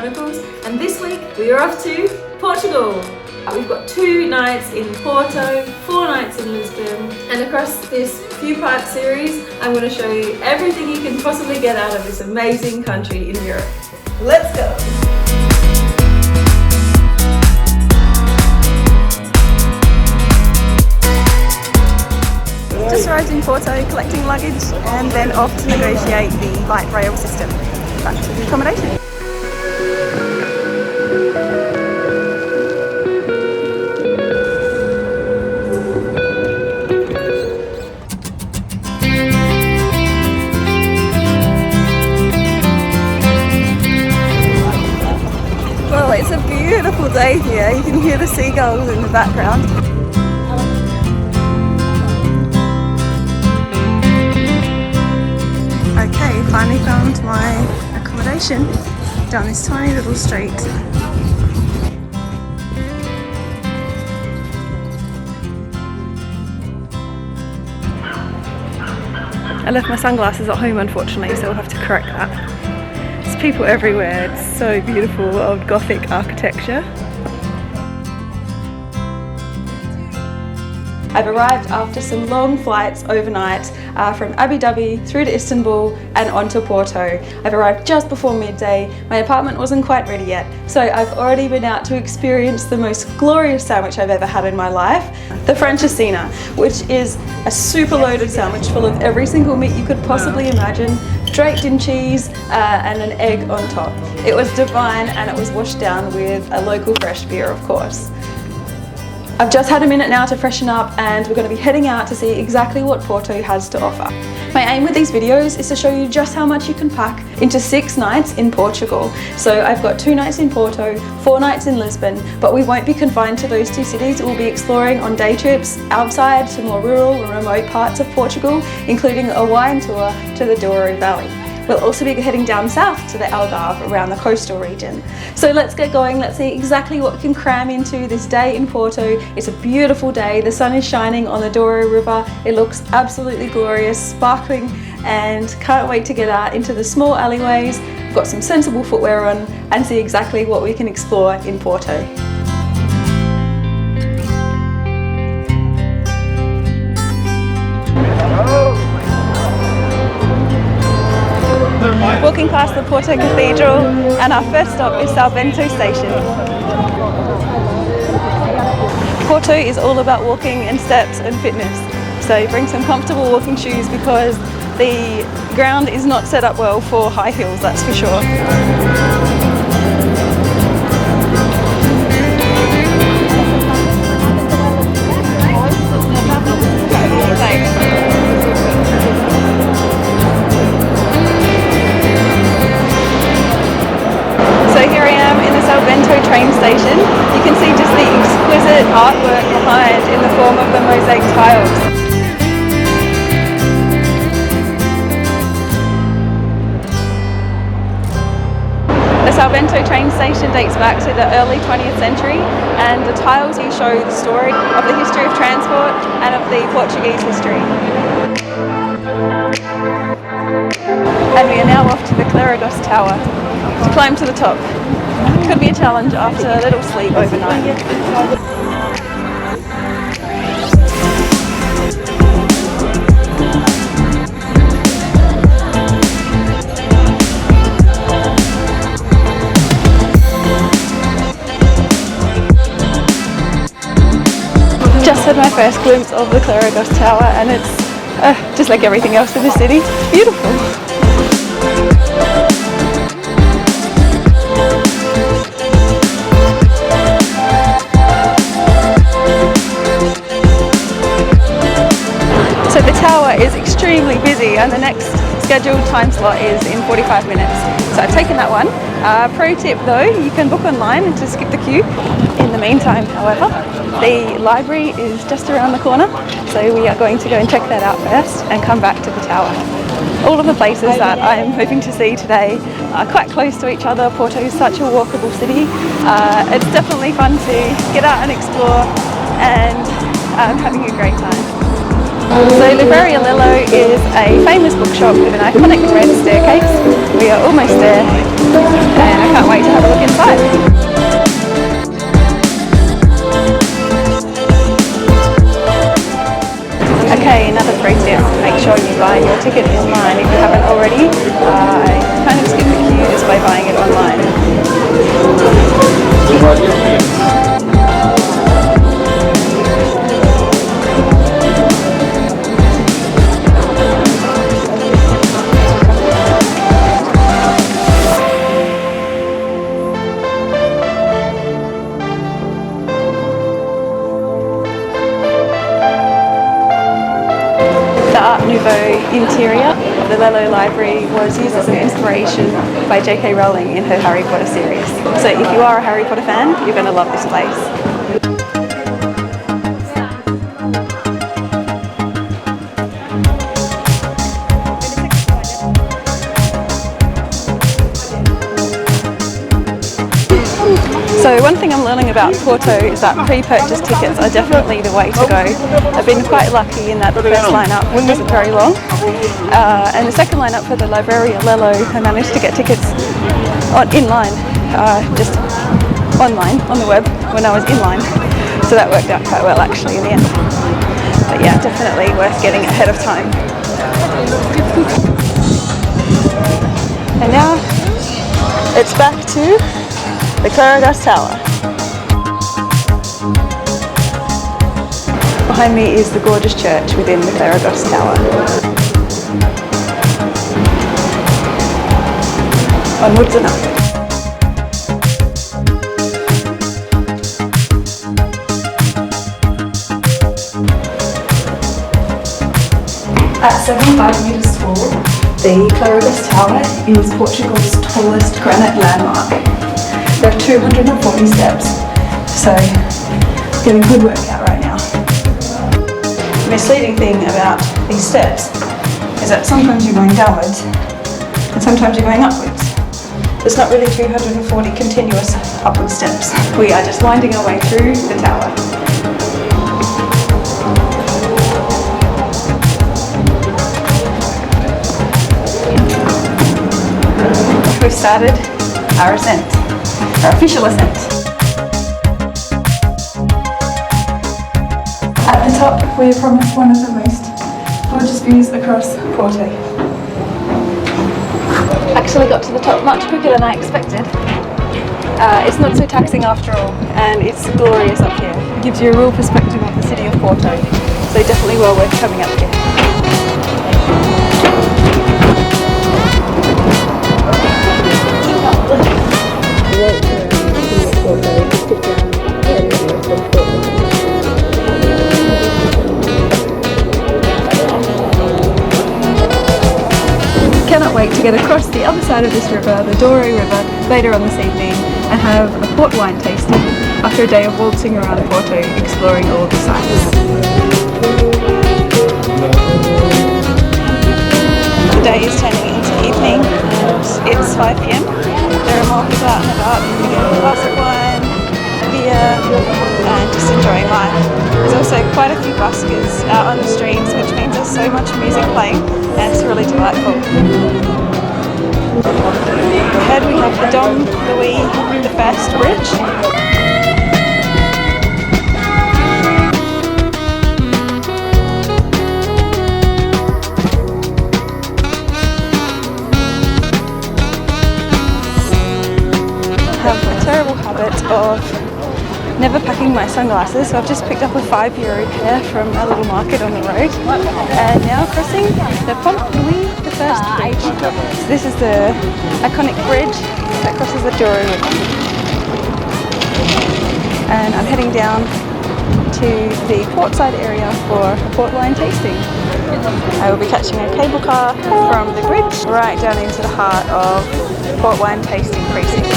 Chronicles, and this week we are off to Portugal. We've got 2 nights in Porto, 4 nights in Lisbon, and across this few-part series I'm going to show you everything you can possibly get out of this amazing country in Europe. Let's go! Just arrived in Porto, collecting luggage and then off to negotiate the light rail system back to the accommodation. Well, it's a beautiful day here. You can hear the seagulls in the background. Okay, finally found my accommodation down this tiny little street. I left my sunglasses at home unfortunately, so we'll have to correct that. There's people everywhere, it's so beautiful, old Gothic architecture. I've arrived after some long flights overnight from Abu Dhabi through to Istanbul and onto Porto. I've arrived just before midday. My apartment wasn't quite ready yet, so I've already been out to experience the most glorious sandwich I've ever had in my life, the Francesinha, which is a super loaded sandwich full of every single meat you could possibly imagine, draped in cheese and an egg on top. It was divine, and it was washed down with a local fresh beer, of course. I've just had a minute now to freshen up, and we're going to be heading out to see exactly what Porto has to offer. My aim with these videos is to show you just how much you can pack into 6 nights in Portugal. So I've got 2 nights in Porto, 4 nights in Lisbon, but we won't be confined to those 2 cities. We'll be exploring on day trips outside to more rural and remote parts of Portugal, including a wine tour to the Douro Valley. We'll also be heading down south to the Algarve around the coastal region. So let's get going, let's see exactly what we can cram into this day in Porto. It's a beautiful day, the sun is shining on the Douro River, it looks absolutely glorious, sparkling, and can't wait to get out into the small alleyways, we've got some sensible footwear on, and see exactly what we can explore in Porto. Walking past the Porto Cathedral, and our first stop is Bento station. Porto is all about walking and steps and fitness, so bring some comfortable walking shoes because the ground is not set up well for high heels, that's for sure. Bento train station. You can see just the exquisite artwork behind in the form of the mosaic tiles. The Bento train station dates back to the early 20th century, and the tiles here show the story of the history of transport and of the Portuguese history. And we are now off to the Clerigos Tower to climb to the top. Could be a challenge after a little sleep overnight. Just had my first glimpse of the Clerigos Tower, and it's just like everything else in the city, beautiful. So the tower is extremely busy, and the next scheduled time slot is in 45 minutes. So I've taken that one. Pro tip though, you can book online to skip the queue. In the meantime, however, the library is just around the corner, so we are going to go and check that out first and come back to the tower. All of the places that I'm hoping to see today are quite close to each other. Porto is such a walkable city. It's definitely fun to get out and explore, and I'm having a great time. So Library Lello is a famous bookshop with an iconic red staircase. We are almost there and I can't wait to have a look inside. Okay, another pro tip, make sure you buy your ticket online if you haven't already. I kind of skip the queue just by buying it online. The Art Nouveau interior of the Lello Library was used as an inspiration by J.K. Rowling in her Harry Potter series. So if you are a Harry Potter fan, you're going to love this place. So one thing I'm learning about Porto is that pre-purchase tickets are definitely the way to go. I've been quite lucky in that the first lineup wasn't very long, and the second lineup for the Library Lello, I managed to get tickets in line, just online on the web when I was in line. So that worked out quite well actually in the end. But yeah, definitely worth getting ahead of time. And now it's back to the Clerigos Tower. Behind me is the gorgeous church within the Clerigos Tower. Onwards and upwards. At 75 metres tall, the Clerigos Tower is Portugal's tallest granite landmark. There are 240 steps, so getting good workout right now. The misleading thing about these steps is that sometimes you're going downwards and sometimes you're going upwards. There's not really 240 continuous upward steps. We are just winding our way through the tower. We've started our ascent. Our official ascent. At the top, we are promised one of the most gorgeous views across Porto. Actually got to the top much quicker than I expected. It's not so taxing after all, and it's glorious up here. It gives you a real perspective of the city of Porto, so definitely well worth coming up here. Cannot wait to get across the other side of this river, the Douro River, later on this evening and have a port wine tasting after a day of waltzing around Porto, exploring all the sights. The day is turning into evening and it's 5 PM. There are more people out and about, getting a glass of wine, a beer, and just enjoying life. There's also quite a few buskers out on the streets, which means there's so much music playing, and it's really delightful. Ahead we have the Dom Louis I Bridge. Terrible habit of never packing my sunglasses, so I've just picked up a €5 pair from a little market on the road and now crossing the Pont Louis I Bridge. So this is the iconic bridge that crosses the Douro River, and I'm heading down to the portside area for a port wine tasting. I will be catching a cable car from the bridge right down into the heart of the port wine tasting precinct.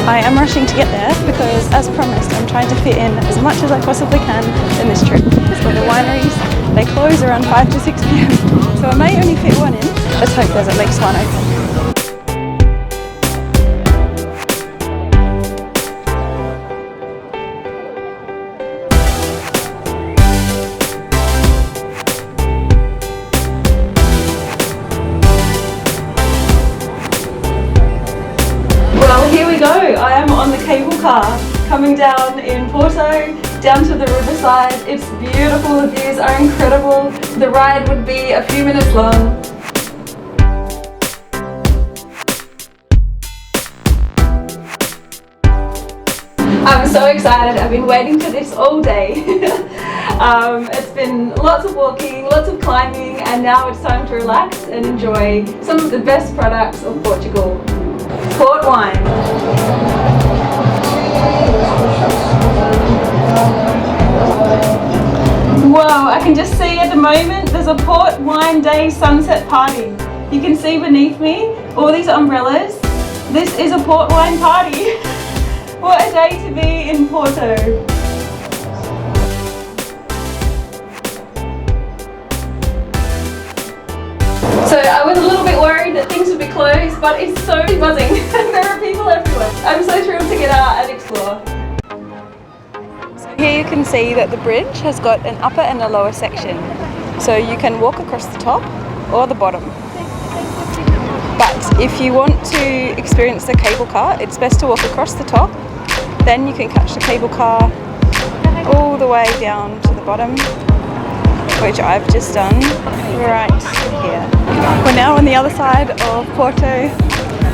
I am rushing to get there because, as promised, I'm trying to fit in as much as I possibly can in this trip. For the wineries, they close around 5 to 6 PM, so I may only fit one in. Let's hope there's at least one open. car coming down in Porto, down to the riverside. It's beautiful, the views are incredible. The ride would be a few minutes long. I'm so excited, I've been waiting for this all day. It's been lots of walking, lots of climbing, and now it's time to relax and enjoy some of the best products of Portugal. Port wine. Whoa, I can just see at the moment there's a Port Wine Day sunset party. You can see beneath me all these umbrellas. This is a port wine party. What a day to be in Porto. So I was a little bit worried that things would be closed, but it's so buzzing. There are people everywhere. I'm so thrilled to get out and explore. So here you can see that the bridge has got an upper and a lower section. So you can walk across the top or the bottom. But if you want to experience the cable car, it's best to walk across the top. Then you can catch the cable car all the way down to the bottom, which I've just done right here. We're now on the other side of Porto,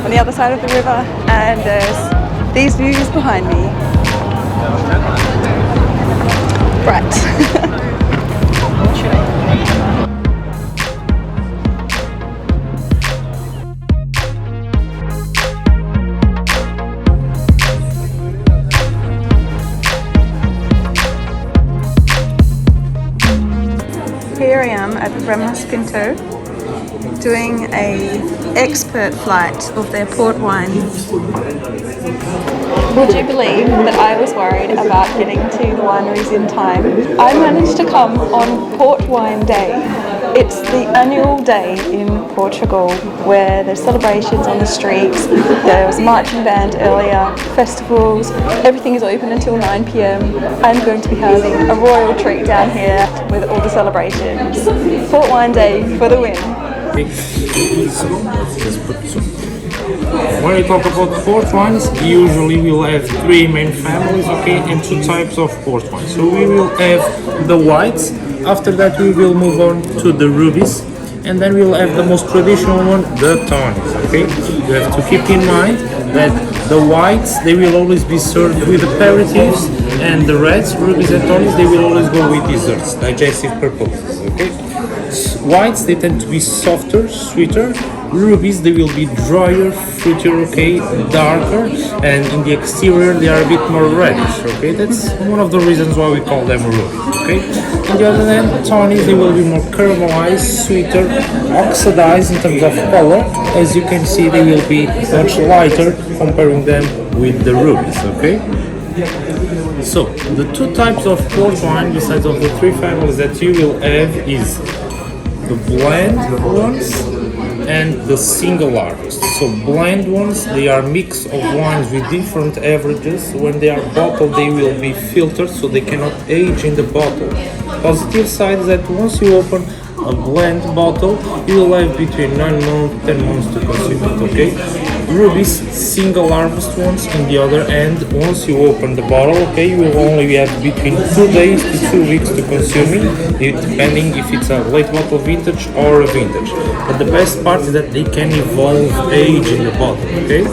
on the other side of the river, and there's these views behind me. Right. Here I am at Ramos Pinto doing an expert flight of their port wine. Would you believe that I was worried about getting to the wineries in time? I managed to come on Port Wine Day. It's the annual day in Portugal where there's celebrations on the streets, there was a marching band earlier, festivals, everything is open until 9 p.m. I'm going to be having a royal treat down here with all the celebrations. Port Wine Day for the win. When we talk about port wines, usually we'll have three main families, okay, and two types of port wines. So we will have the whites, after that we will move on to the rubies, and then we'll have the most traditional one, the tonics, okay? You have to keep in mind that the whites, they will always be served with aperitifs, and the reds, rubies and tonics, they will always go with desserts, digestive purposes, okay? Whites, they tend to be softer, sweeter. Rubies, they will be drier, fruitier, okay, darker, and in the exterior they are a bit more reddish, okay? That's one of the reasons why we call them rubies, okay? On the other hand, tonics, they will be more caramelized, sweeter, oxidized in terms of color. As you can see, they will be much lighter comparing them with the rubies, okay? So, the two types of port wine, besides of the three families that you will have, is the blend ones and the single harvest. So blend ones, they are mix of wines with different averages. When they are bottled, they will be filtered so they cannot age in the bottle. Positive side is that once you open a blend bottle, you will have between 9 months, 10 months to consume it, okay? Rubies, single harvest ones, on the other end, once you open the bottle, okay, you will only have between 2 days to 2 weeks to consume it, depending if it's a late bottle vintage or a vintage. But the best part is that they can evolve age in the bottle, okay?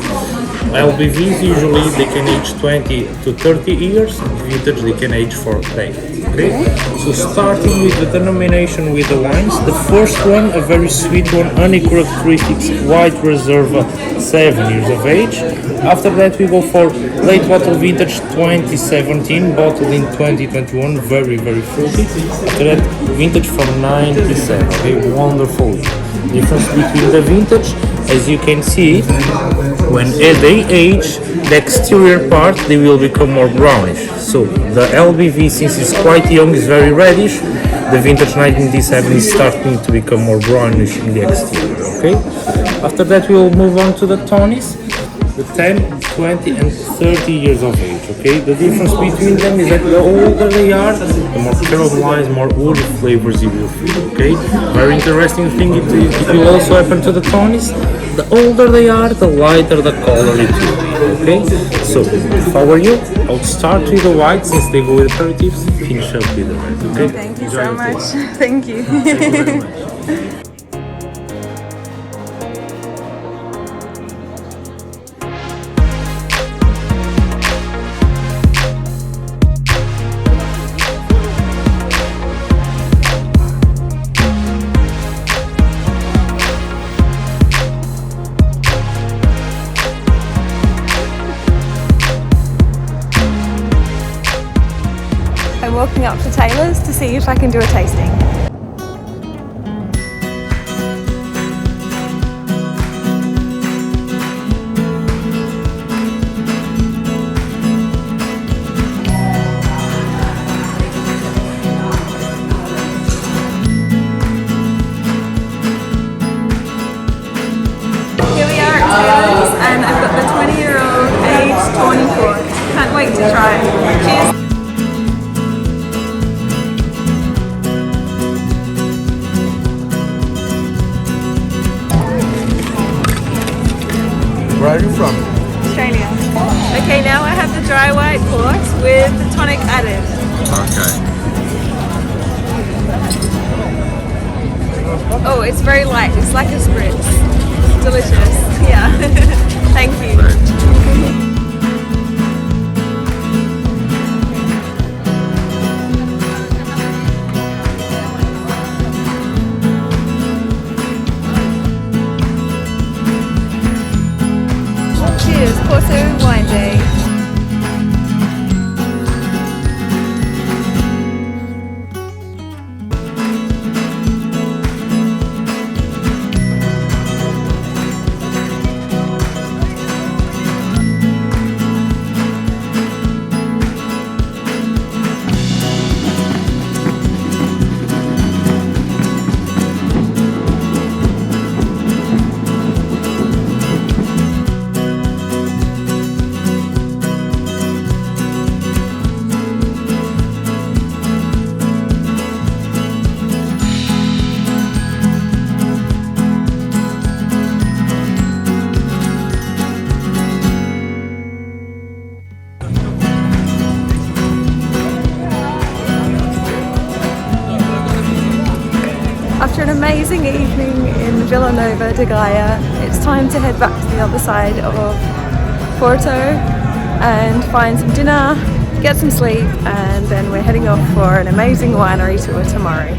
LBVs usually they can age 20 to 30 years, vintage they can age for decades. Okay, so starting with the denomination with the wines, the first one, a very sweet one, honey characteristics, white reserva, 7 years of age. After that we go for late bottle vintage 2017, bottled in 2021, very fruity. After that vintage from 97, okay, wonderful. Difference between the vintage, as you can see, when they age, the exterior part they will become more brownish. So the LBV, since it's quite young, is very reddish. The vintage 1997 is starting to become more brownish in the exterior. Okay. After that, we will move on to the tonics, the 10, 20, and 30 years of age. Okay. The difference between them is that the older they are, the more caramelized, more woody flavors you will feel. Okay. Very interesting thing. It will also happen to the tonics. The older they are, the lighter the color it will be, okay? So, if I were you, I would start with the white since they go with aperitifs, finish up with the red, okay? Thank you Enjoy so your much. taste. Thank you. Thank you very much. I'm walking up to Taylor's to see if I can do a tasting. Here we are at Taylor's and I've got the 20-year-old aged tawny port. Can't wait to try it. Cheers! Where are you from? Australia. Okay, now I have the dry white port with the tonic added. Okay. Oh, it's very light. It's like a spritz. Delicious. Yeah. Thank you. Cheers, Porto Wine Day. After an amazing evening in Vila Nova de Gaia, it's time to head back to the other side of Porto and find some dinner, get some sleep, and then we're heading off for an amazing winery tour tomorrow.